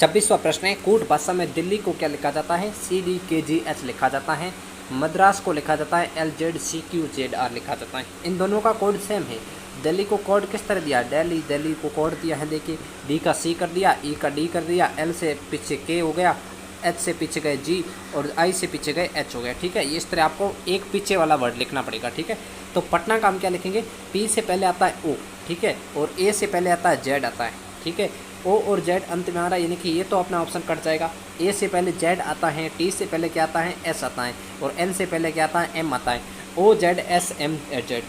26वां प्रश्न है, कूट भाषा में दिल्ली को क्या लिखा जाता है? CDKGH लिखा जाता है। मद्रास को लिखा जाता है LZCQZR लिखा जाता है। इन दोनों का कोड सेम है। दिल्ली को कोड किस तरह दिया? दिल्ली, दिल्ली को कोड दिया है, देखिए D का C कर दिया, E का D कर दिया, L से पीछे K हो गया, H से पीछे गए G और I से पीछे गए H हो गया। ठीक है, इस तरह आपको एक पीछे वाला वर्ड लिखना पड़ेगा। ठीक है, तो पटना का हम क्या लिखेंगे? P से पहले आता है O, ठीक है, और A से पहले आता है Z आता है। ठीक है, O और Z अंत में आ रहा है, यानी कि ये तो अपना ऑप्शन कट जाएगा। A से पहले Z आता है, T से पहले क्या आता है? S आता है, और N से पहले क्या आता है? M आता है। OZSMZ,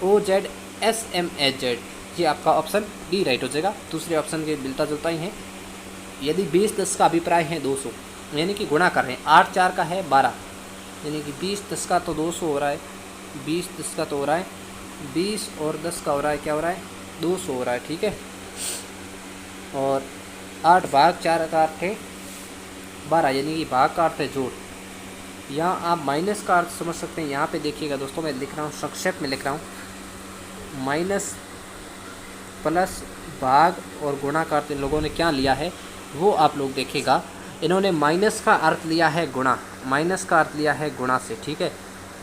OZSMZ, ये आपका ऑप्शन डी राइट हो जाएगा। दूसरे ऑप्शन के मिलता जुलता ही है। यदि 20-10 का अभिप्राय है 200, यानी कि गुणा कर रहे हैं, 8-4 का है 12, यानी कि 20-10 का तो 200 हो रहा है, 20-10 का तो हो रहा है 20 और 10 का हो रहा है, क्या हो रहा है? 200 हो रहा है। ठीक है, और 8 भाग 4 का अर्थ है 12, यानी कि भाग का अर्थ है जोड़। यहाँ आप माइनस का अर्थ समझ सकते हैं। यहाँ पे देखिएगा दोस्तों, मैं लिख रहा हूँ, संक्षेप में लिख रहा हूँ, माइनस प्लस भाग और गुणा का अर्थ इन लोगों ने क्या लिया है वो आप लोग देखिएगा। इन्होंने माइनस का अर्थ लिया है गुणा, माइनस का अर्थ लिया है गुणा से। ठीक है,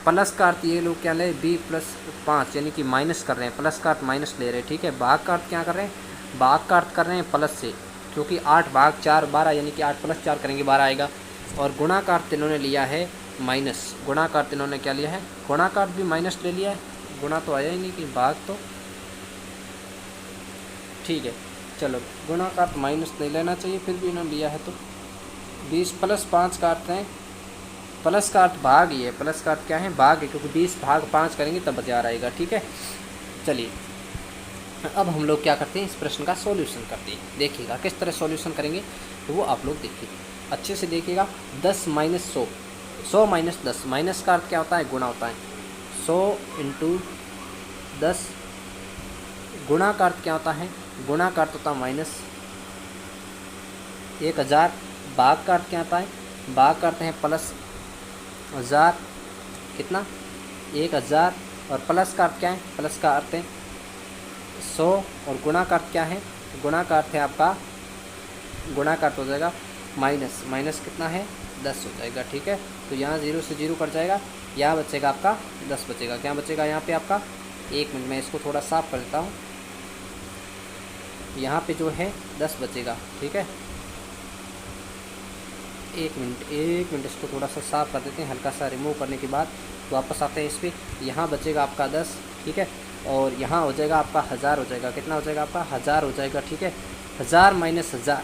प्लस का अर्थ ये लोग क्या ले? B+5, यानी कि माइनस कर रहे हैं, प्लस का अर्थ माइनस ले रहे हैं। ठीक है, भाग का अर्थ क्या कर रहे हैं? भाग का अर्थ कर रहे हैं प्लस से, क्योंकि 8 भाग 4 12, यानी कि 8 + 4 करेंगे 12 आएगा। और गुणा का अर्थ इन्होंने लिया है माइनस, गुणा का अर्थ इन्होंने क्या लिया है? गुणा का अर्थ भी माइनस ले लिया है, गुणा तो आया ही नहीं कि भाग तो। ठीक है, चलो गुणा का अर्थ माइनस नहीं लेना चाहिए, फिर भी इन्होंने लिया है तो 20 + 5 का अर्थ है, प्लस का अर्थ भाग ही है, प्लस का अर्थ क्या है? भाग है, क्योंकि 20 भाग 5 करेंगे तब 1000 आएगा। ठीक है, चलिए अब हम लोग क्या करते हैं, इस प्रश्न का सॉल्यूशन करते हैं। देखिएगा किस तरह सॉल्यूशन करेंगे तो वो आप लोग देखिए, अच्छे से देखिएगा। 10 - 100, 100 - 10, माइनस का अर्थ क्या होता है? गुणा होता है। 100 × 10, गुणा का अर्थ क्या होता है? गुणा का अर्थ होता है माइनस। 1000, भाग का अर्थ क्या होता है? भाग का अर्थ है प्लस 1000, कितना? 1000, और प्लस का अर्थ क्या है? प्लस का अर्थ है 100, और गुणा का अर्थ क्या है? गुणा का अर्थ है आपका, गुणा का अर्थ हो जाएगा माइनस, माइनस कितना है? 10 हो जाएगा। ठीक है, तो यहाँ 0 से 0 कट जाएगा, यहाँ बचेगा आपका 10 बचेगा। क्या बचेगा यहाँ पे आपका? 1 मिनट में इसको थोड़ा साफ कर देता हूँ। यहाँ पे जो है 10 बचेगा। ठीक है, 1 मिनट इसको थोड़ा सा साफ कर देते हैं, हल्का सा रिमूव करने के बाद वापस आते हैं इस पर। यहाँ बचेगा आपका 10, ठीक है, और यहाँ हो जाएगा आपका 1000 हो जाएगा। कितना हो जाएगा आपका? 1000 हो जाएगा। ठीक है, 1000 - 1000,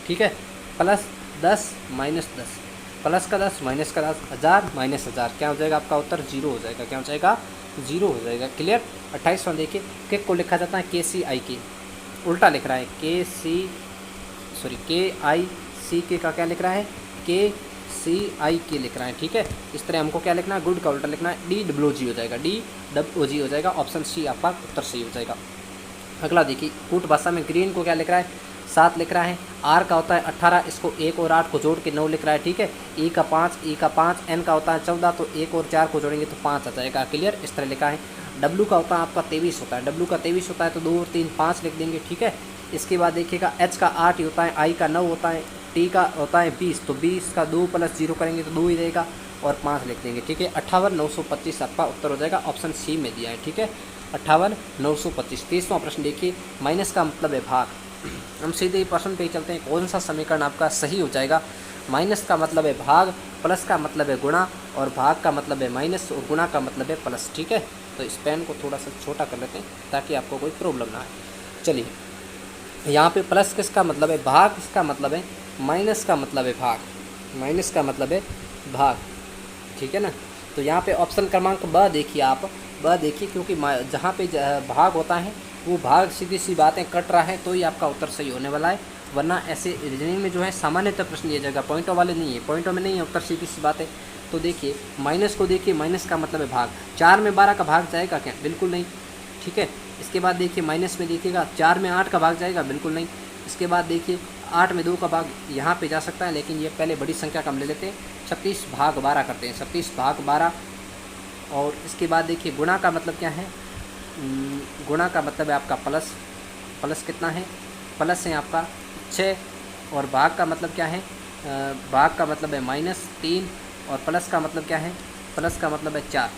ठीक है, प्लस 10 - 10, प्लस का 10 माइनस का 10, 1000 - 1000, क्या हो जाएगा आपका उत्तर? 0 हो जाएगा। क्या हो जाएगा? 0 हो जाएगा। क्लियर। 28वां देखिए, किक को लिखा जाता है KCIK, उल्टा लिख रहा है KIC का क्या लिख रहा है? KCIK लिख रहा है। ठीक है, इस तरह हमको क्या लिखना है? गुड का उल्टा लिखना है, DOOG हो जाएगा, DOOG हो जाएगा। ऑप्शन सी आपका उत्तर सही हो जाएगा। अगला देखिए, कूट भाषा में ग्रीन को क्या लिख रहा है? 7 लिख रहा है। R का होता है 18, इसको 1 और 8 को जोड़ के 9 लिख रहा है। ठीक है, E का 5, N का होता है 14, तो 1 और 4 को जोड़ेंगे तो 5 आ जाएगा। क्लियर, इस तरह लिखा है। W का होता है आपका 23 होता है, W का 23 होता है तो 2 और 3 5 लिख देंगे। ठीक है, इसके बाद देखिएगा H का 8 ही होता है, I का 9 होता है, T का होता है 20, तो 20 का 2 + 0 करेंगे तो 2 ही रहेगा और 5 लिख देंगे। ठीक है, 58,925 आपका उत्तर हो जाएगा। ऑप्शन सी में दिया है। ठीक है, 58,925। 30वां प्रश्न देखिए, माइनस का मतलब है भाग। हम सीधे प्रश्न पे ही चलते हैं, कौन सा समीकरण आपका सही हो जाएगा? माइनस का मतलब है भाग, प्लस का मतलब है गुणा, और भाग का मतलब है माइनस, और गुणा का मतलब है प्लस। ठीक है, तो इस पेन को थोड़ा सा छोटा कर लेते हैं ताकि आपको कोई प्रॉब्लम ना आए। चलिए, यहाँ पे प्लस किसका मतलब है? भाग किसका मतलब है? माइनस का मतलब है भाग, माइनस का मतलब है भाग। ठीक है ना, तो यहाँ पे ऑप्शन क्रमांक ब देखिए आप, ब देखिए, क्योंकि जहाँ पे भाग होता है वो भाग सीधी सी बातें कट रहा है तो ही आपका उत्तर सही होने वाला है, वरना ऐसे रीजनिंग में जो है सामान्यतः प्रश्न दिया जाएगा, पॉइंटों वाले नहीं है, पॉइंटों में नहीं है उत्तर, सीधी सी बात है। तो देखिए माइनस को देखिए, माइनस का मतलब है भाग। 4 में 12 का भाग जाएगा क्या? बिल्कुल नहीं। ठीक है, इसके बाद देखिए माइनस में देखिएगा 4 में 8 का भाग जाएगा? बिल्कुल नहीं। इसके बाद देखिए 8 में 2 का भाग यहाँ पे जा सकता है, लेकिन ये पहले बड़ी संख्या का हम ले लेते हैं, 36 भाग 12 करते हैं, 36 भाग 12। और इसके बाद देखिए गुणा का मतलब क्या है? गुणा का मतलब है आपका प्लस, प्लस कितना है? प्लस है आपका 6 और भाग का मतलब क्या है, भाग का मतलब है -3 और प्लस का मतलब क्या है, प्लस का मतलब है 4,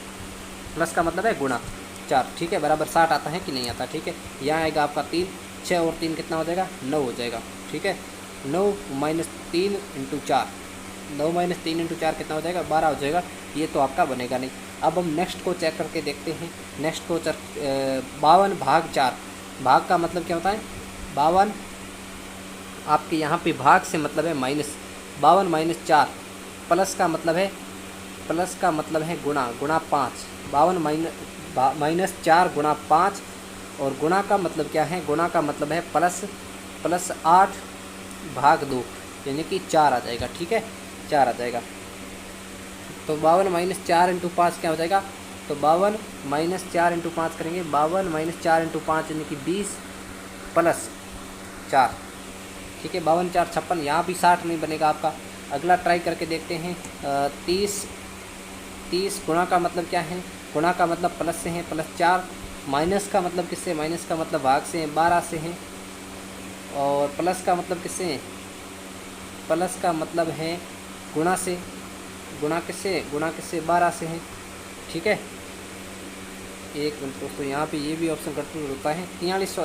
प्लस का मतलब है गुणा 4, ठीक है, बराबर 60 आता है कि नहीं आता, ठीक है। यहाँ आएगा आपका 3, 6 और 3 कितना हो जाएगा, 9 हो जाएगा, ठीक है। 9 - 3 × 4, 9 - 3 × 4 कितना हो जाएगा, 12 हो जाएगा। ये तो आपका बनेगा नहीं। अब हम नेक्स्ट को चेक करके देखते हैं। नेक्स्ट को 52 भाग 4, भाग का मतलब क्या होता है, 52 आपके यहाँ पे भाग से मतलब है -52 - 4, प्लस का मतलब है, प्लस का मतलब है गुणा 5, 52 - 4 गुणा 5 और गुणा का मतलब क्या है, गुणा का मतलब है प्लस 8 भाग 2 यानी कि 4 आ जाएगा, ठीक है, 4 आ जाएगा। तो 52 - 4 × 5 क्या हो जाएगा, तो 52 - 4 × 5 करेंगे, 52 - 4 × 5 यानी कि 20 + 4, ठीक है, 52 × 4 = 56, यहाँ भी 60 नहीं बनेगा आपका। अगला ट्राई करके देखते हैं। 30 गुणा का मतलब क्या है, गुणा का मतलब प्लस से है +4, माइनस का मतलब किससे, माइनस का मतलब भाग से है 12 से है, और प्लस का मतलब किससे है, प्लस का मतलब है गुणा से, गुणा किससे, गुणा किससे 12 से है, ठीक है। एक मिनट दोस्तों, यहाँ पे ये भी ऑप्शन कंफ्यूज होता है। 43,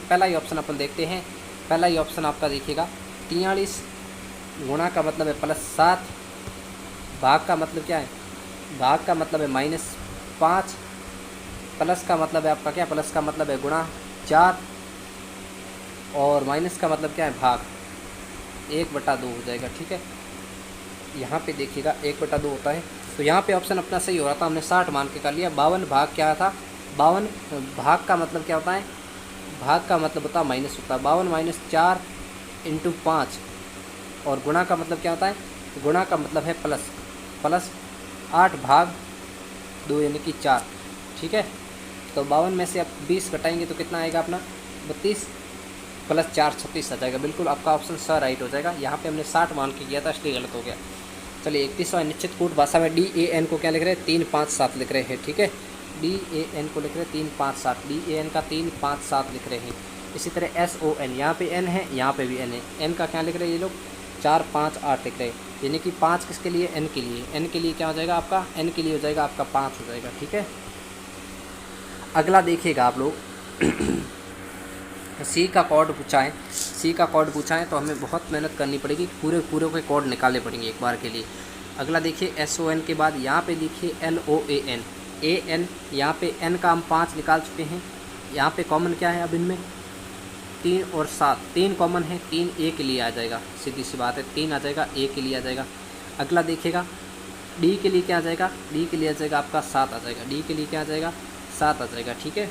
पहला ही ऑप्शन अपन देखते हैं। पहला ही ऑप्शन आपका देखिएगा, 43 गुणा का मतलब है +7, भाग का मतलब क्या है, भाग का मतलब है -5, प्लस का मतलब है आपका क्या, प्लस का मतलब है गुणा 4 और माइनस का मतलब क्या है, भाग 1/2 हो जाएगा, ठीक है। यहाँ पे देखिएगा 1/2 होता है, तो यहाँ पे ऑप्शन अपना सही हो रहा था, हमने 60 मान के कर लिया। 52 भाग क्या था, 52 भाग का मतलब क्या होता है, भाग का मतलब होता है माइनस होता है, 52 - 4 × 5 और गुणा का मतलब क्या होता है, गुणा का मतलब है प्लस 8 भाग 2 यानी कि 4, ठीक है। तो 52 में से आप 20 घटाएंगे तो कितना आएगा अपना, 32 + 4 36 आ जाएगा। बिल्कुल आपका ऑप्शन स राइट हो जाएगा। यहाँ पे हमने 60 मान के किया था इसलिए गलत हो गया। चलिए 31वां निश्चित कूट भाषा में DAN को क्या लिख रहे हैं, 3 5 7 लिख रहे हैं, ठीक है। DAN को लिख रहे हैं 3 5 7, DAN का 3 5 7 लिख रहे हैं। इसी तरह SON, यहाँ पे N है, यहाँ पे भी N है, N का क्या लिख रहे हैं ये लोग, 4 5 8 लिख रहे हैं, यानी कि 5 किसके लिए, N के लिए, N के लिए क्या हो जाएगा आपका, N के लिए हो जाएगा आपका 5 हो जाएगा, ठीक है। अगला देखिएगा आप लोग सी का कोड पूछा है, सी का कोड पूछा है तो हमें बहुत मेहनत करनी पड़ेगी, पूरे के कोड निकालने पड़ेंगे एक बार के लिए। अगला देखिए SON के बाद यहाँ पे देखिए LOAN, AN, यहाँ पे N का हम 5 निकाल चुके हैं। यहाँ पे कॉमन क्या है अब इनमें, 3 और 7, 3 कॉमन है, 3 A के लिए आ जाएगा, सीधी सी बात है, 3 आ जाएगा, A के लिए आ जाएगा। अगला देखिएगा D के लिए क्या आ जाएगा, D के लिए आ जाएगा आपका 7 आ जाएगा, D के लिए क्या आ जाएगा, 7 आ जाएगा, ठीक है।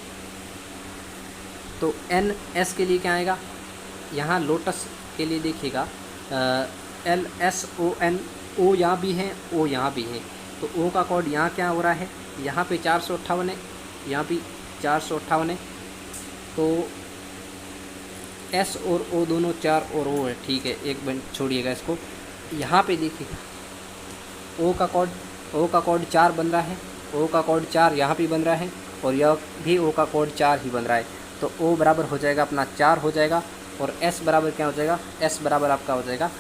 तो NS के लिए क्या आएगा, यहाँ लोटस के लिए देखिएगा LSON, O यहाँ भी है, O यहाँ भी है, तो O का कोड यहाँ क्या हो रहा है, यहाँ पे 458 है, यहाँ भी 458 है, तो S और O दोनों 4 और O है, ठीक है। एक मिनट छोड़िएगा इसको, यहाँ पे देखिएगा O का कोड 4 बन रहा है, O का कोड 4 यहाँ भी बन रहा है और यह भी O का कोड 4 ही बन रहा है, तो O बराबर हो जाएगा अपना 4 हो जाएगा, और S बराबर क्या हो जाएगा, S बराबर आपका हो जाएगा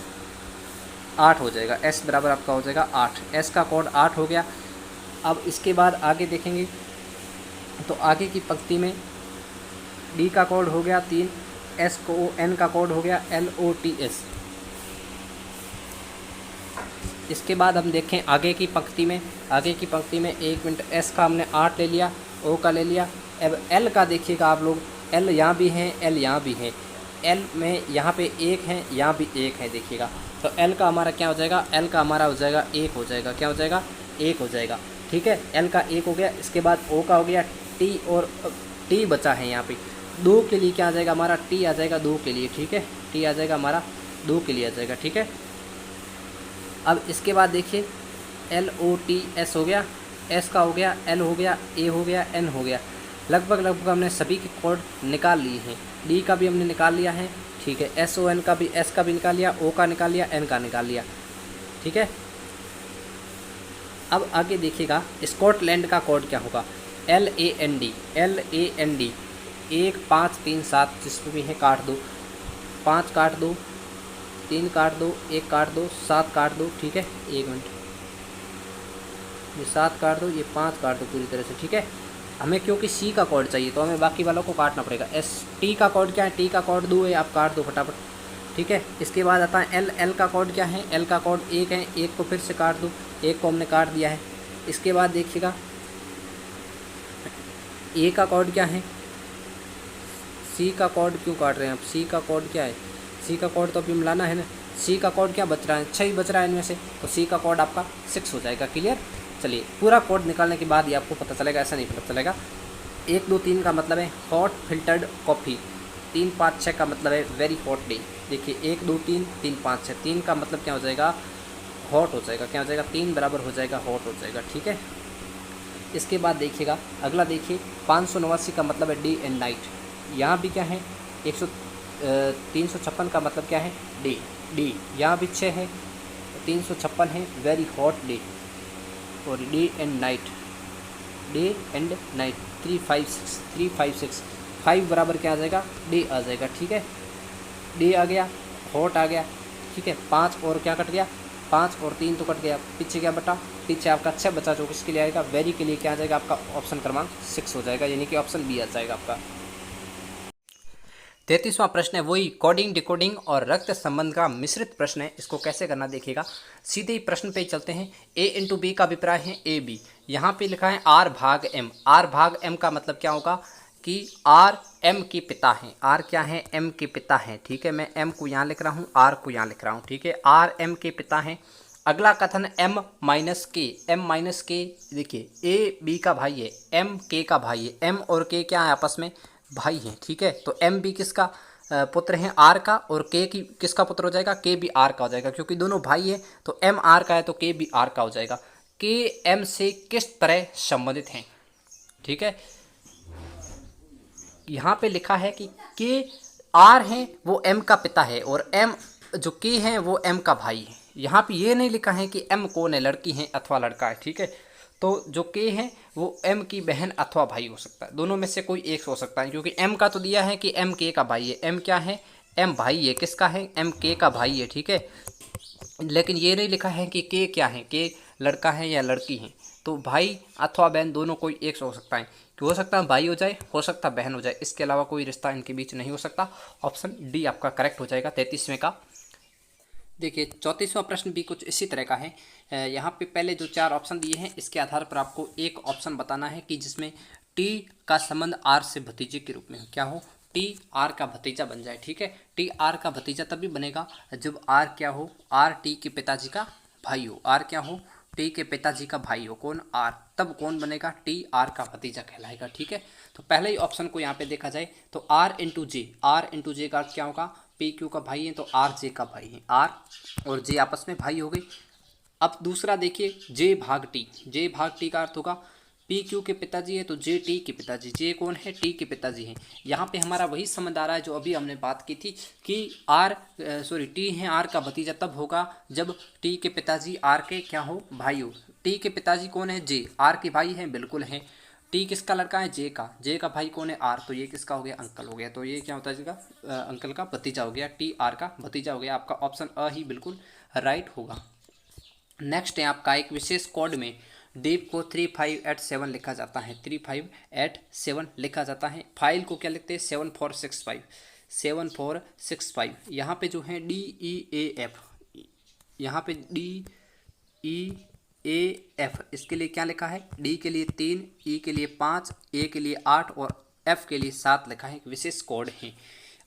8 हो जाएगा, S बराबर आपका हो जाएगा 8, S का कोड 8 हो गया। अब इसके बाद आगे देखेंगे तो आगे की पंक्ति में D का कोड हो गया 3, SON का कोड हो गया LOTS। इसके बाद हम देखें आगे की पंक्ति में, आगे की पंक्ति में 1 मिनट, S का हमने 8 ले लिया, O का ले लिया। अब L का देखिएगा आप लोग, L यहाँ भी है, L यहाँ भी है, L में यहाँ पे 1 है, यहाँ भी 1 है, देखिएगा। तो L का हमारा क्या हो जाएगा, L का हमारा हो जाएगा 1 हो जाएगा, क्या हो जाएगा, 1 हो जाएगा, ठीक है। L का 1 हो गया। इसके बाद O का हो गया, T और T बचा है यहाँ पे, 2 के लिए क्या आ जाएगा हमारा, T आ जाएगा 2 के लिए, ठीक है, T आ जाएगा हमारा 2 के लिए आ जाएगा, ठीक है। अब इसके बाद देखिए LOTS हो गया, S का हो गया, L हो गया, A हो गया, N हो गया। लगभग हमने सभी के कोड निकाल लिए हैं। D का भी हमने निकाल लिया है, ठीक है। SON का भी, S का भी निकाल लिया, O का निकाल लिया, N का निकाल लिया, ठीक है। अब आगे देखिएगा स्कॉटलैंड का कोड क्या होगा, LAND 1 5 3 7, जिसमें भी है काट दो, 5 काट दो, 3 काट दो, 1 काट दो, 7 काट दो, ठीक है। 1 मिनट, ये 7 काट दो, ये 5 काट दो पूरी तरह से, ठीक है। हमें क्योंकि सी का कोड चाहिए तो हमें बाकी वालों को काटना पड़ेगा। एस टी का कोड क्या है, टी का कोड 2 है, आप काट दो फटाफट, ठीक है। इसके बाद आता है एल, एल का कोड क्या है, एल का कोड 1 है, 1 को फिर से काट दो, 1 को हमने काट दिया है। इसके बाद देखिएगा ए का कोड क्या है, सी का कोड क्यों काट रहे हैं आप, सी का कोड क्या है, सी का कोड तो अभी मिलाना है ना। सी का कोड क्या बच रहा है, 6 ही बच रहा है इनमें से, तो सी का कोड आपका 6 हो जाएगा। क्लियर। चलिए पूरा कोड निकालने के बाद ही आपको पता चलेगा, ऐसा नहीं पता चलेगा। 1 2 3 का मतलब है हॉट फिल्टर्ड कॉफ़ी, 3 5 6 का मतलब है वेरी हॉट डे। देखिए 1 2 3 3 5 6, 3 का मतलब क्या हो जाएगा, हॉट हो जाएगा, क्या हो जाएगा, 3 बराबर हो जाएगा हॉट हो जाएगा, ठीक है। इसके बाद देखिएगा अगला, देखिए 589 का मतलब है डे एंड नाइट। यहाँ भी क्या है 356 का मतलब क्या है, डे, डे। यहाँ भी 6 है, 356 है वेरी हॉट डे, और day and night, day and night 356, 356, 5 बराबर क्या आ जाएगा, डे आ जाएगा, ठीक है। डे आ गया, हॉट आ गया, ठीक है। 5 और क्या कट गया, 5 और 3 तो कट गया, पीछे क्या बटा, पीछे आपका 6 बचा, जो किसके लिए आएगा, वेरी के लिए क्या आ जाएगा आपका ऑप्शन क्रमांक 6 हो जाएगा, यानी कि ऑप्शन बी आ जाएगा आपका। 33वां प्रश्न है वही कोडिंग डिकोडिंग और रक्त संबंध का मिश्रित प्रश्न है। इसको कैसे करना देखिएगा, सीधे ही प्रश्न पे ही चलते हैं। ए इंटू बी का अभिप्राय है ए बी, यहाँ पे लिखा है आर भाग एम। आर भाग एम का मतलब क्या होगा कि आर एम के पिता हैं, आर क्या है, एम के पिता हैं, ठीक है। मैं एम को यहाँ लिख रहा हूँ, आर को यहाँ लिख रहा हूँ, ठीक है। आर एम के पिता हैं। अगला कथन एम माइनस के, एम माइनस के, देखिए ए बी का भाई है, एम के का भाई है, एम और के क्या है आपस में भाई हैं, ठीक है। तो एम भी किसका पुत्र है, आर का, और के की किसका पुत्र हो जाएगा, के भी आर का हो जाएगा, क्योंकि दोनों भाई है। तो एम आर का है तो के भी आर का हो जाएगा। के एम से किस तरह संबंधित हैं, ठीक है। यहाँ पे लिखा है कि के आर है वो एम का पिता है, और एम जो के है वो एम का भाई है। यहाँ पे ये नहीं लिखा है कि एम कौन है, लड़की है अथवा लड़का है, ठीक है। तो जो के है वो एम की बहन अथवा भाई हो सकता है, दोनों में से कोई एक हो सकता है, क्योंकि एम का तो दिया है कि एम के का भाई है। एम क्या है, एम भाई है, किसका है, एम के का भाई है, ठीक है। लेकिन ये नहीं लिखा है कि के क्या है, के लड़का है या लड़की है। तो भाई अथवा बहन दोनों कोई एक हो सकता है, कि हो सकता है भाई हो जाए, हो सकता है बहन हो जाए, इसके अलावा कोई रिश्ता इनके बीच नहीं हो सकता। ऑप्शन डी आपका करेक्ट हो जाएगा 33वें का। देखिए 34वां प्रश्न भी कुछ इसी तरह का है। यहाँ पे पहले जो 4 ऑप्शन दिए हैं इसके आधार पर आपको एक ऑप्शन बताना है कि जिसमें टी का संबंध आर से भतीजे के रूप में हो, क्या हो, टी आर का भतीजा बन जाए, ठीक है। टी आर का भतीजा तभी बनेगा जब आर क्या हो, आर टी के पिताजी का भाई हो, आर क्या हो, टी के पिताजी का भाई हो, कौन, आर, तब कौन बनेगा, टी आर का भतीजा कहलाएगा, ठीक है। तो पहले ही ऑप्शन को यहाँ पे देखा जाए तो R into J, R into J का क्या होगा, पी क्यू का भाई है तो आर जे का भाई है, आर और जे आपस में भाई हो गई। अब दूसरा देखिए जे भाग टी, जे भाग टी का अर्थ होगा पी क्यू के पिताजी है तो जे टी के पिताजी, जे कौन है, टी के पिताजी हैं। यहाँ पे हमारा वही समझ आ रहा है जो अभी हमने बात की थी कि टी है आर का भतीजा तब होगा जब टी के पिताजी आर के क्या हो, भाई हो। टी के पिताजी कौन है, जे, आर के भाई हैं, बिल्कुल हैं। टी किसका लड़का है, जे का, जे का भाई कौन है, आर, तो ये किसका हो गया, अंकल हो गया। तो ये क्या होता है इसका अंकल का भतीजा हो गया, टी आर का भतीजा हो गया। आपका ऑप्शन अ ही बिल्कुल राइट होगा। नेक्स्ट है आपका एक विशेष कोड में डीप को 3587 लिखा जाता है, 3587 लिखा जाता है। फाइल को क्या लिखते हैं, 7465, 7465। यहाँ पे जो है डी ई ए एफ, यहाँ पे डी ई ए एफ, इसके लिए क्या लिखा है, डी के लिए 3, ई के लिए 5, ए के लिए 8 और एफ के लिए 7 लिखा है। विशेष कोड है,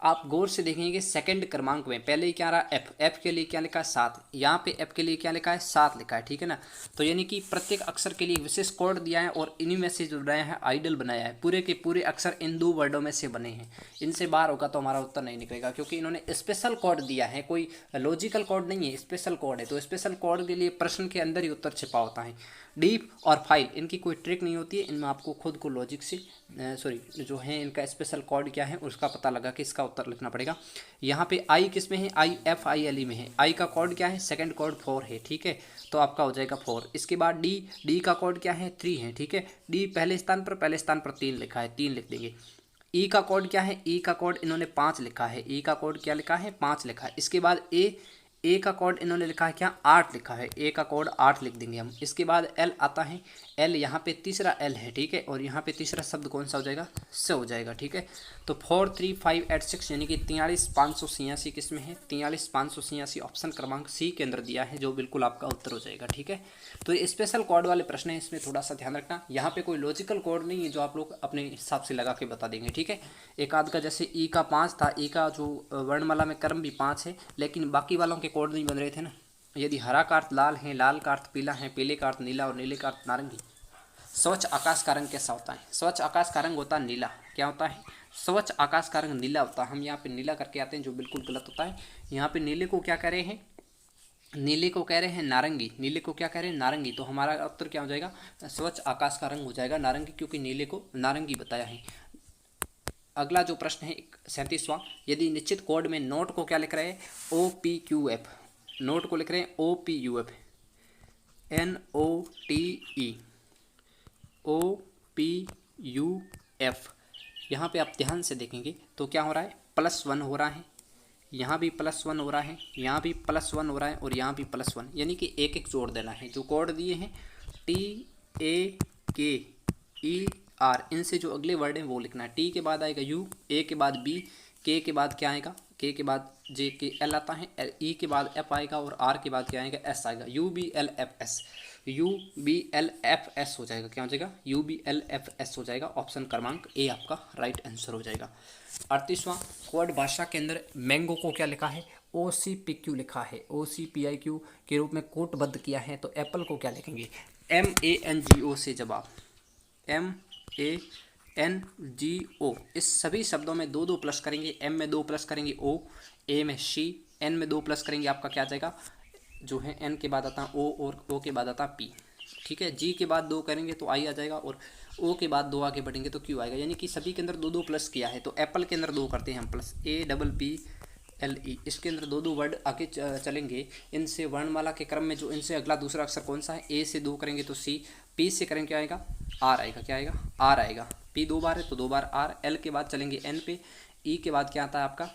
आप गौर से देखेंगे सेकंड क्रमांक में पहले ही क्या रहा, एफ, एफ के लिए क्या लिखा है 7, यहाँ पे एफ के लिए क्या लिखा है 7 लिखा है, ठीक है ना। तो यानी कि प्रत्येक अक्षर के लिए विशेष कोड दिया है और इन्हीं में से जो बनाया है आइडल बनाया है, पूरे के पूरे अक्षर इन 2 वर्डों में से बने हैं। इनसे बाहर होगा तो हमारा उत्तर नहीं निकलेगा, क्योंकि इन्होंने स्पेशल कोड दिया है, कोई लॉजिकल कोड नहीं है, स्पेशल कोड है। तो स्पेशल कोड के लिए प्रश्न के अंदर ही उत्तर छिपा होता है। डीप और फाइल इनकी कोई ट्रिक नहीं होती है, इनमें आपको खुद को लॉजिक से जो है इनका स्पेशल कोड क्या है उसका पता लगा के इसका उत्तर लिखना पड़ेगा। यहाँ पे आई किस में है, I F I L E में है। आई का कोड क्या है, सेकंड कोड 4 है, ठीक है, तो आपका हो जाएगा 4। इसके बाद डी, डी का कोड क्या है 3 है, ठीक है। डी पहले स्थान पर 3 लिखा है, 3 लिख देंगे। ई का कोड क्या है, ई का कोड इन्होंने 5 लिखा है, ई का कोड क्या लिखा है 5 लिखा है। इसके बाद ए का कोड इन्होंने लिखा है क्या 8 लिखा है, ए का कोड 8 लिख देंगे हम। इसके बाद एल आता है, एल यहाँ पे तीसरा एल है, ठीक है, और यहाँ पे तीसरा शब्द कौन सा हो जाएगा, से हो जाएगा, ठीक है। तो 4 3 5 8 6 यानी कि 43,586 किस में है, 43,586 ऑप्शन क्रमांक सी के अंदर दिया है, जो बिल्कुल आपका उत्तर हो जाएगा, ठीक है। तो ये स्पेशल कोड वाले प्रश्न है, इसमें थोड़ा सा ध्यान रखना। यहाँ पे कोई लॉजिकल कोड नहीं है जो आप लोग अपने हिसाब से लगा के बता देंगे, ठीक है। एक आध का जैसे ई का 5 था, ई का जो वर्णमाला में क्रम भी 5 है, लेकिन बाकी वालों के कोड नहीं बन रहे थे ना। यदि हरा का अर्थ लाल है, लाल का अर्थ पीला है, पीले का अर्थ नीला और नीले का अर्थ नारंगी। स्वच्छ आकाश का रंग कैसा होता है, स्वच्छ आकाश का रंग होता है नीला। क्या होता है, स्वच्छ आकाश का रंग नीला होता है। हम यहाँ पे नीला करके आते हैं, जो बिल्कुल गलत होता है। यहाँ पे नीले को क्या कह रहे हैं, नीले को कह रहे हैं नारंगी, नीले को क्या कह रहे हैं नारंगी। तो हमारा उत्तर क्या हो जाएगा, स्वच्छ आकाश का रंग हो जाएगा नारंगी, क्योंकि नीले को नारंगी बताया है। अगला जो प्रश्न है 37वां, यदि निश्चित कोड में नोट को क्या लिख रहे हैं, OPQF, नोट को लिख रहे हैं OPUF, NOTE OPUF। यहाँ पे आप ध्यान से देखेंगे तो क्या हो रहा है, +1 हो रहा है, यहाँ भी +1 हो रहा है, यहाँ भी +1 हो रहा है और यहाँ भी +1, यानी कि एक एक जोड़ देना है। जो कोड दिए हैं TAKER, इनसे जो अगले वर्ड हैं वो लिखना है। टी के बाद आएगा U, ए के बाद B, के बाद क्या आएगा, के बाद JKL आता है, ई के बाद F आएगा और R के बाद क्या आएगा, S आएगा। UBLFS, UBLFS हो जाएगा, क्या हो जाएगा, UBLFS हो जाएगा। ऑप्शन क्रमांक ए आपका राइट आंसर हो जाएगा। 38वां, कोड भाषा के अंदर मैंगो को क्या लिखा है, OCPQ लिखा है, OCPIQ के रूप में कोटबद्ध किया है। तो एप्पल को क्या लिखेंगे, MANGO से जवाब, MANGO। इस सभी शब्दों में 2 2 प्लस करेंगे, M में 2 प्लस करेंगे O, A में C, N में 2 प्लस करेंगे, आपका क्या आ जाएगा, जो है N के बाद आता है O और O के बाद आता है P, ठीक है। G के बाद 2 करेंगे तो I आ जाएगा और O के बाद 2 आगे बढ़ेंगे तो Q आएगा, यानी कि सभी के अंदर 2 2 प्लस किया है। तो एप्पल के अंदर 2 करते हैं हम प्लस, APPLE, इसके अंदर 2 2 वर्ड आगे चलेंगे। इनसे वर्णमाला के क्रम में जो इनसे अगला दूसरा अक्षर कौन सा है, A से 2 करेंगे तो C, P से करेंगे क्या आएगा, R आएगा, क्या आएगा, R आएगा। P 2 बार है तो 2 बार R, L के बाद चलेंगे N पे, E के बाद क्या आता है आपका,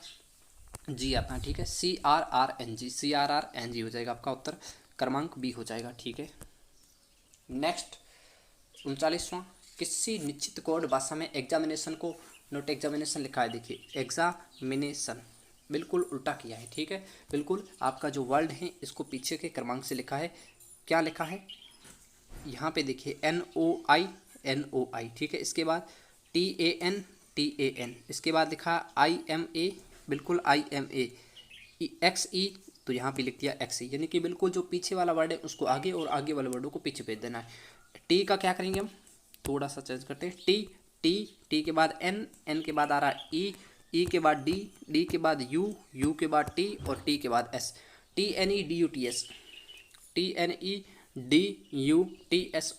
G आता है, ठीक है। CRRNG, CRRNG हो जाएगा, आपका उत्तर क्रमांक B हो जाएगा, ठीक है। नेक्स्ट 39वां, किसी निश्चित कोड भाषा में एग्जामिनेशन को नोट एग्जामिनेशन लिखा है, देखिए एग्जामिनेशन बिल्कुल उल्टा किया है, ठीक है। बिल्कुल आपका जो वर्ड है इसको पीछे के क्रमांक से लिखा है। क्या लिखा है, यहाँ पे देखिए NOI, ठीक है। इसके बाद TAN, इसके बाद लिखा IMA, बिल्कुल IMA, XE, तो यहाँ पे लिख दिया XE, यानी कि बिल्कुल जो पीछे वाला वर्ड है उसको आगे और आगे वाले वर्डों को पीछे भेज देना है। टी का क्या करेंगे हम, थोड़ा सा चेंज करते हैं, टी के बाद N के बाद आ रहा है E के बाद D के बाद U के बाद T और T के बाद S, TNEDUTS,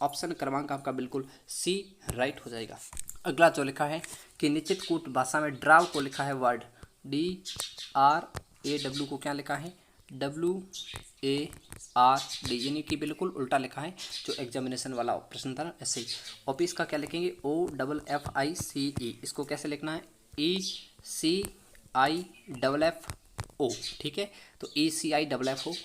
ऑप्शन क्रमांक आपका बिल्कुल C राइट हो जाएगा। अगला जो लिखा है कि निश्चित कूट भाषा में ड्राव को लिखा है वर्ड DRAW को क्या लिखा है, WARD, यानी कि बिल्कुल उल्टा लिखा है जो एग्जामिनेशन वाला प्रश्न था ऐसे ही। ऑफिस का क्या लिखेंगे, OFFICE, इसको कैसे लिखना है, ECIFFO, ठीक है। तो ECIFFO,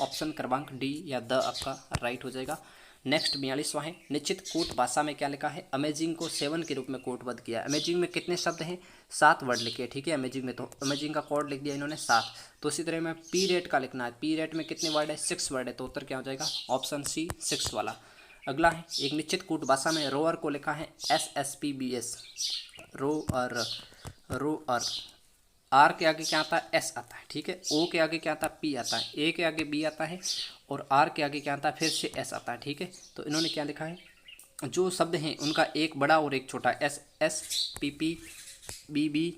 ऑप्शन क्रमांक D या द आपका राइट हो जाएगा। नेक्स्ट 42वां है, निश्चित कोट भाषा में क्या लिखा है, अमेजिंग को 7 के रूप में कोटबद्ध किया है। अमेजिंग में कितने शब्द हैं, 7 वर्ड लिखे, ठीक है। अमेजिंग में तो अमेजिंग का कोड लिख दिया इन्होंने 7। तो इसी तरह में पी रेट का लिखना है, पी रेट में कितने वर्ड है, 6 वर्ड है, तो उत्तर क्या हो जाएगा, ऑप्शन C 6 वाला। अगला है, एक निश्चित कूट भाषा में रोअर को लिखा है SSPBS, रोअर, R के आगे क्या आता है, S आता है, ठीक है। O के आगे क्या आता है, P आता है, A के आगे B आता है और R के आगे क्या आता है, फिर से S आता है, ठीक है। तो इन्होंने क्या लिखा है, जो शब्द हैं उनका एक बड़ा और एक छोटा, SSPP BB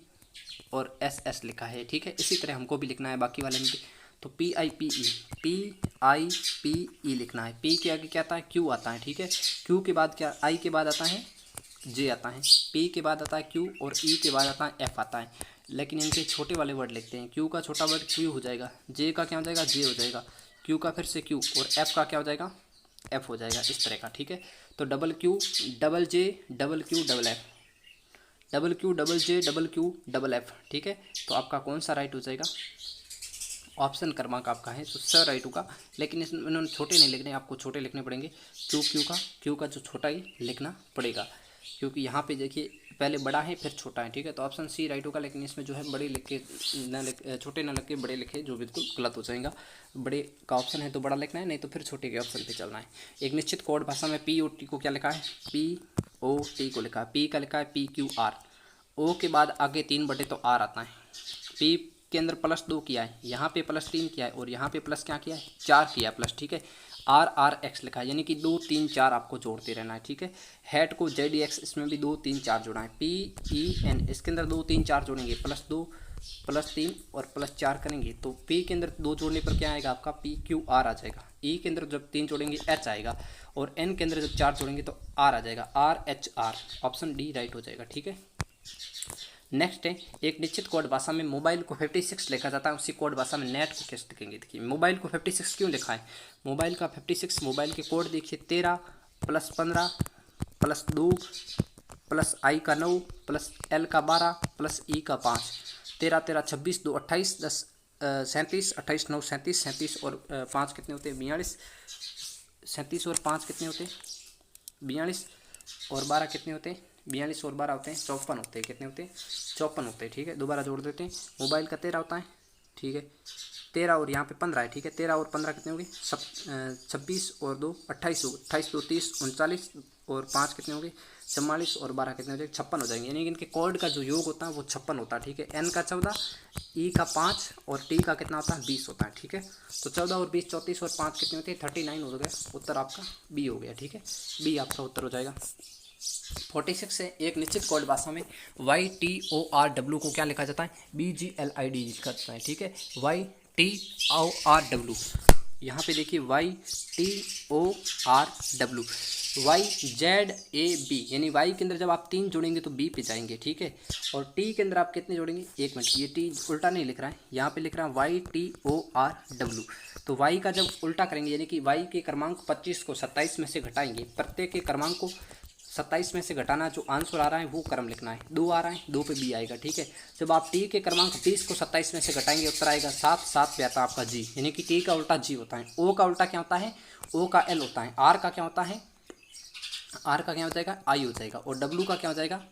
और SS लिखा है, ठीक है। इसी तरह हमको भी लिखना है बाकी वाले में भी। तो PIPE लिखना है। P के आगे क्या आता है, Q आता है, ठीक है। Q के बाद क्या, I के बाद आता है J आता है, P के बाद आता है Q और E के बाद आता है F आता है। लेकिन इनके छोटे वाले वर्ड लिखते हैं, Q का छोटा वर्ड Q हो जाएगा, J का क्या हो जाएगा, J हो जाएगा, Q का फिर से Q और F का क्या हो जाएगा, एफ हो जाएगा इस तरह का, ठीक है। तो double Q double J double Q double F, double Q double J double Q double F, ठीक है। तो आपका कौन सा राइट हो जाएगा, ऑप्शन क्रमांक आपका है तो स राइट होगा। लेकिन इसमें इन्होंने छोटे नहीं लिखने, आपको छोटे लिखने पड़ेंगे, क्यू का जो छोटा ही लिखना पड़ेगा, क्योंकि यहाँ पे देखिए पहले बड़ा है फिर छोटा है, ठीक है। तो ऑप्शन सी राइट होगा, लेकिन इसमें जो है बड़े लिख के ना छोटे ना लिख के बड़े लिखे, जो बिल्कुल गलत हो जाएगा। बड़े का ऑप्शन है तो बड़ा लिखना है, नहीं तो फिर छोटे के ऑप्शन पे चलना है। एक निश्चित कोड भाषा में पी ओ टी को क्या लिखा है, पी ओ टी को लिखा है, पी का लिखा है पी क्यू आर, ओ के बाद आगे 3 बटे तो आर आता है। पी के अंदर +2 किया है, यहाँ पे +3 किया है, और यहाँ पे प्लस क्या किया है 4 किया है प्लस, ठीक है। आर आर एक्स लिखा है, यानी कि 2 3 4 आपको जोड़ते रहना है, ठीक है। हेड को जेड एक्स, इसमें भी 2 3 4 जोड़ना है। पी ई एन, इसके अंदर 2 3 4 जोड़ेंगे, +2 +3 और +4 करेंगे, तो पी के अंदर 2 जोड़ने पर क्या आएगा आपका पी क्यू आर आ जाएगा। ई के अंदर जब 3 जोड़ेंगे एच आएगा, और एन के अंदर जब 4 जोड़ेंगे तो आर आ जाएगा, R H R, option D right हो जाएगा, ठीक है। नेक्स्ट है, एक निश्चित कोड भाषा में मोबाइल को 56 लिखा जाता है, उसी कोड भाषा में नेट को कैसे लिखेंगे। देखिए मोबाइल को 56 क्यों लिखा है, मोबाइल का 56, मोबाइल के कोड देखिए 13 + 15 + 2 + I का 9 + L का 12 + E का 5, 13 13 26 2 28 10 37 28 9 37 37 और 5 कितने होते हैं 42, 37 और 5 कितने होते हैं 42, और 12 कितने होते हैं 42 और 12 होते हैं 54 होते हैं, कितने होते हैं 54 होते हैं, ठीक है। दोबारा जोड़ देते हैं, मोबाइल का 13 होता है, ठीक है, 13 और यहाँ पे 15 है, ठीक है। 13 और 15 कितने होंगे 26 और 2 28 हो, 28 2 30 39 और 5 कितने होंगे 44 और 12 कितने हो जाएंगे 56 हो जाएंगे, यानी कि इनके कोड का जो योग होता है वो 56 होता है, ठीक है। एन का 14, ई का 5 और टी का कितना होता है 20 होता है, ठीक है। तो 14 और 20 34 और 5 कितने होते हैं 39 हो गया, उत्तर आपका बी हो गया, ठीक है। बी आपका उत्तर हो जाएगा। 46 है, एक निश्चित कोड भाषा में YTORW को क्या लिखा जाता है, BGLID लिखा जाता है, ठीक है। YTORW, यहाँ पे देखिए YTORW, YZAB, यानी Y के अंदर जब आप 3 जोड़ेंगे तो B पे जाएंगे, ठीक है। और T के अंदर आप कितने जोड़ेंगे, 1 मिनट, ये T उल्टा नहीं लिख रहा है, यहाँ पे लिख रहा है YTORW। तो Y का जब उल्टा करेंगे, यानी कि Y के क्रमांक 25 को 27 में से घटाएंगे, प्रत्येक के क्रमांक को 27 में से घटाना, जो आंसर आ रहा है वो क्रम लिखना है। 2 आ रहा है, 2 पे बी आएगा, ठीक है। जब आप टी के क्रमांक 20 को 27 में से घटाएंगे, उत्तर आएगा 7, 7 पे आता है आपका जी, यानी कि टी का उल्टा जी होता है। ओ का उल्टा क्या होता है, ओ का एल होता है। आर का क्या होता है, आर का क्या हो जाएगा आई हो जाएगा, और डब्ल्यू का क्या हो जाएगा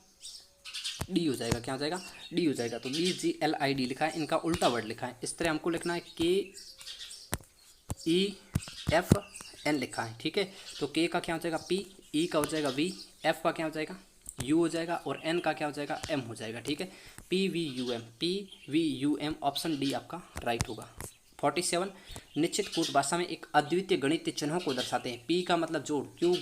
डी हो जाएगा, क्या हो जाएगा डी हो जाएगा। तो BGLID लिखा है, इनका उल्टा वर्ड लिखा है, इस तरह हमको लिखना है KEFN लिखा है, ठीक है। तो के का क्या हो जाएगा P, ई का हो जाएगा V, एफ का क्या हो जाएगा यू हो जाएगा, और एन का क्या हो जाएगा एम हो जाएगा, ठीक है। PVUM, ऑप्शन डी आपका राइट होगा। 47, निश्चित कूट भाषा में एक अद्वितीय गणितीय चिन्हों को दर्शाते हैं। P का मतलब जोड़, Q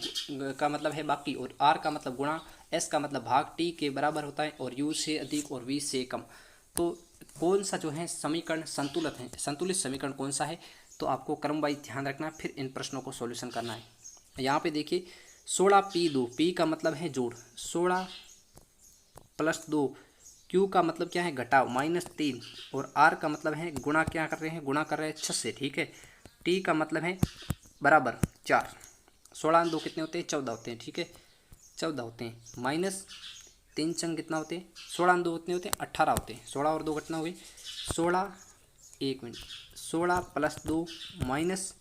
का मतलब है बाकी, और R का मतलब गुणा, S का मतलब भाग, T के बराबर होता है, और U से अधिक और V से कम। तो कौन सा जो है समीकरण संतुलित है, संतुलित समीकरण कौन सा है, तो आपको क्रम वाइज ध्यान रखना है, फिर इन प्रश्नों को सॉल्यूशन करना है। यहाँ पे देखिए 16P2, P का मतलब है जोड़, 16 + 2, Q का मतलब क्या है घटाव -3, और R का मतलब है गुणा, क्या कर रहे हैं गुणा कर रहे हैं 6 से, ठीक है। T का मतलब है बराबर 4, 16 और 2 कितने होते हैं 14 होते हैं, ठीक है 14 होते हैं, -3 चंग कितना होते हैं 16 और 2 कितने होते हैं 18 होते हैं, 16 और 2 कितना हुए 16, 1 मिनट, 16 + 2 -3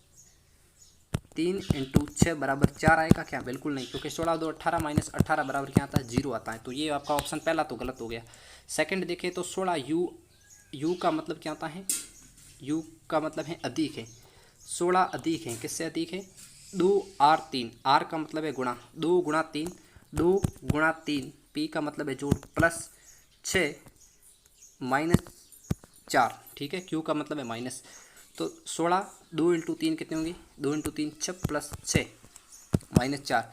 × 6 बराबर 4 आएगा क्या, बिल्कुल नहीं, क्योंकि 16 2 18 -18 बराबर क्या आता है 0 आता है, तो ये आपका ऑप्शन पहला तो गलत हो गया। सेकंड देखें तो 16 यू का मतलब क्या होता है, यू का मतलब है अधिक है, 16 अधिक है, किससे अधिक है 2R3, आर का मतलब है गुणा, 2 × 3, 2 × 3, पी का मतलब है जोड़, +6 -4, ठीक है, क्यू का मतलब है माइनस। तो 16 2 × 3 कितने होंगे 2 × 3 6 + 6 -4,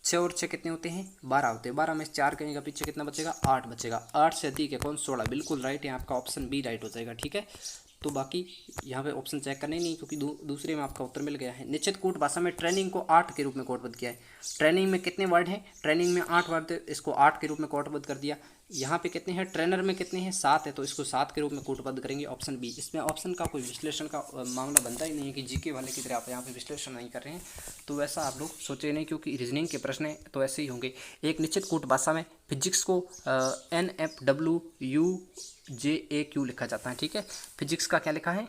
6 और 6 कितने होते हैं 12 होते हैं, 12 में 4 करेंगे पीछे कितना बचेगा 8 बचेगा, 8 से अधिक है कौन 16, बिल्कुल राइट है, आपका ऑप्शन बी राइट हो जाएगा, ठीक है। तो बाकी यहाँ पे ऑप्शन चेक करने नहीं, क्योंकि दूसरे में आपका उत्तर मिल गया है। निश्चित कूट भाषा में ट्रेनिंग को 8 के रूप में कोडबद्ध किया है। ट्रेनिंग में कितने वर्ड हैं, ट्रेनिंग में 8 वर्ड, इसको 8 के रूप में कोडबद्ध कर दिया। यहाँ पे कितने हैं, ट्रेनर में कितने हैं, 7 है, तो इसको 7 के रूप में कूटबद्ध करेंगे, ऑप्शन बी। इसमें ऑप्शन का कोई विश्लेषण का मामला बनता ही नहीं है कि जीके वाले की तरह आप यहाँ पे विश्लेषण नहीं कर रहे हैं, तो वैसा आप लोग सोचे नहीं, क्योंकि रीजनिंग के प्रश्न तो ऐसे ही होंगे। एक निश्चित कूट भाषा में फिजिक्स को NFWUJAQ लिखा जाता है, ठीक है। फिजिक्स का क्या लिखा है,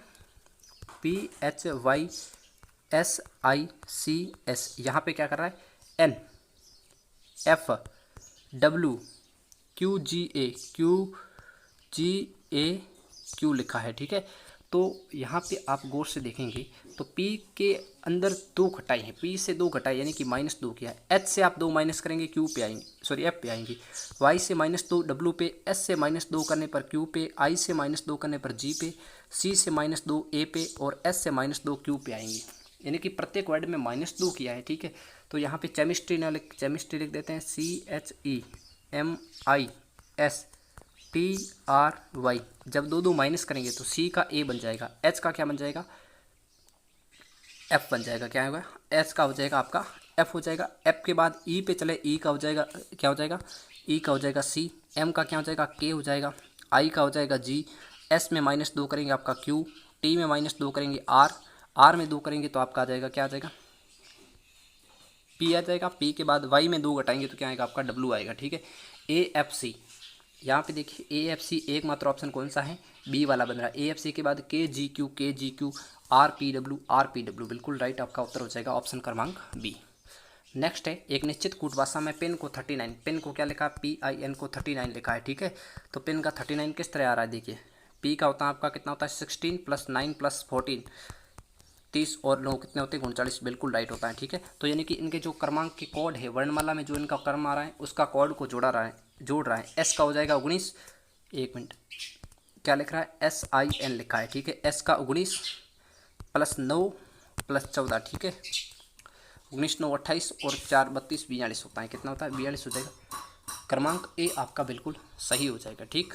PHYSICS, यहाँ पे क्या कर रहा है, NFWQGAQ लिखा है, ठीक है। तो यहाँ पे आप गौर से देखेंगे तो P के अंदर 2 घटाई है, P से 2 घटाई यानी कि -2 किया है, H से आप 2 माइनस करेंगे Q पे आएंगे, सॉरी F पे आएंगे, Y से -2 W पे, S से -2 करने पर Q पे, I से -2 करने पर G पे, C से -2 A पे और S से -2 Q पे आएंगे, यानी कि प्रत्येक वर्ड में -2 किया है, ठीक है। तो यहाँ पे केमिस्ट्री लिख देते हैं, CHEMISTRY। जब 2 माइनस करेंगे तो C का A बन जाएगा, H का क्या बन जाएगा, F बन जाएगा, क्या होगा, H का हो जाएगा आपका F हो जाएगा। F के बाद E पे चले, E का हो जाएगा, क्या हो जाएगा, E का हो जाएगा C, M का क्या हो जाएगा, K हो जाएगा, I का हो जाएगा G, S में -2 करेंगे आपका Q, T में -2 करेंगे R, R में 2 करेंगे तो आपका आ जाएगा, क्या आ जाएगा, P आ जाएगा। P के बाद Y में 2 घटाएंगे तो क्या आएगा, आपका W आएगा, ठीक है। AFC, यहाँ पे देखिए AFC एकमात्र ऑप्शन कौन सा है, बी वाला बन रहा है। AFC के बाद KGQ RPW, बिल्कुल राइट, आपका उत्तर हो जाएगा ऑप्शन क्रमांक बी। नेक्स्ट है, एक निश्चित कूटभाषा में पेन को 39, पेन को क्या लिखा, PIN को 39 लिखा है, ठीक है। तो पेन का 39 किस तरह आ रहा है, देखिए P का होता है आपका कितना होता है, 16 + 9 + 14 30 और 9 कितने होते हैं, 39, बिल्कुल राइट होता है, ठीक है। तो यानी कि इनके जो क्रमांक के कोड है, वर्णमाला में जो इनका क्रम आ रहा है उसका कोड को जोड़ रहा है। S का हो जाएगा 19, एक मिनट, क्या लिख रहा है, SIN लिखा है, ठीक है। S का 19 + 9 + 14, ठीक है, 19 9 28 और 4 32 42 होता है, कितना होता है, 42 हो जाएगा। क्रमांक ए आपका बिल्कुल सही हो जाएगा, ठीक।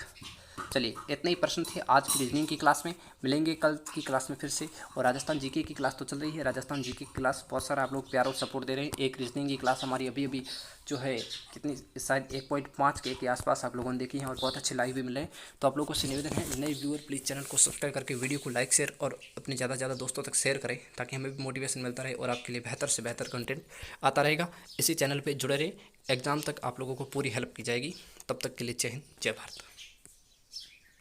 चलिए इतने ही प्रश्न थे आज की रीजनिंग की क्लास में, मिलेंगे कल की क्लास में फिर से। और राजस्थान जीके की क्लास तो चल रही है, राजस्थान जीके की क्लास बहुत सारा आप लोग प्यार और सपोर्ट दे रहे हैं। एक रीजनिंग की क्लास हमारी अभी अभी जो है कितनी, शायद 1.5 के आसपास आप लोगों ने देखी है और बहुत अच्छे लाइक भी मिले हैं। तो आप लोगों से निवेदन है, नए व्यूअर प्लीज़ चैनल को सब्सक्राइब करके वीडियो को लाइक शेयर और अपने ज़्यादा से ज़्यादा दोस्तों तक शेयर करें, ताकि हमें भी मोटिवेशन मिलता रहे और आपके लिए बेहतर से बेहतर कंटेंट आता रहेगा। इसी चैनल पर जुड़े रहे, एग्ज़ाम तक आप लोगों को पूरी हेल्प की जाएगी। तब तक के लिए जय हिंद, जय भारत।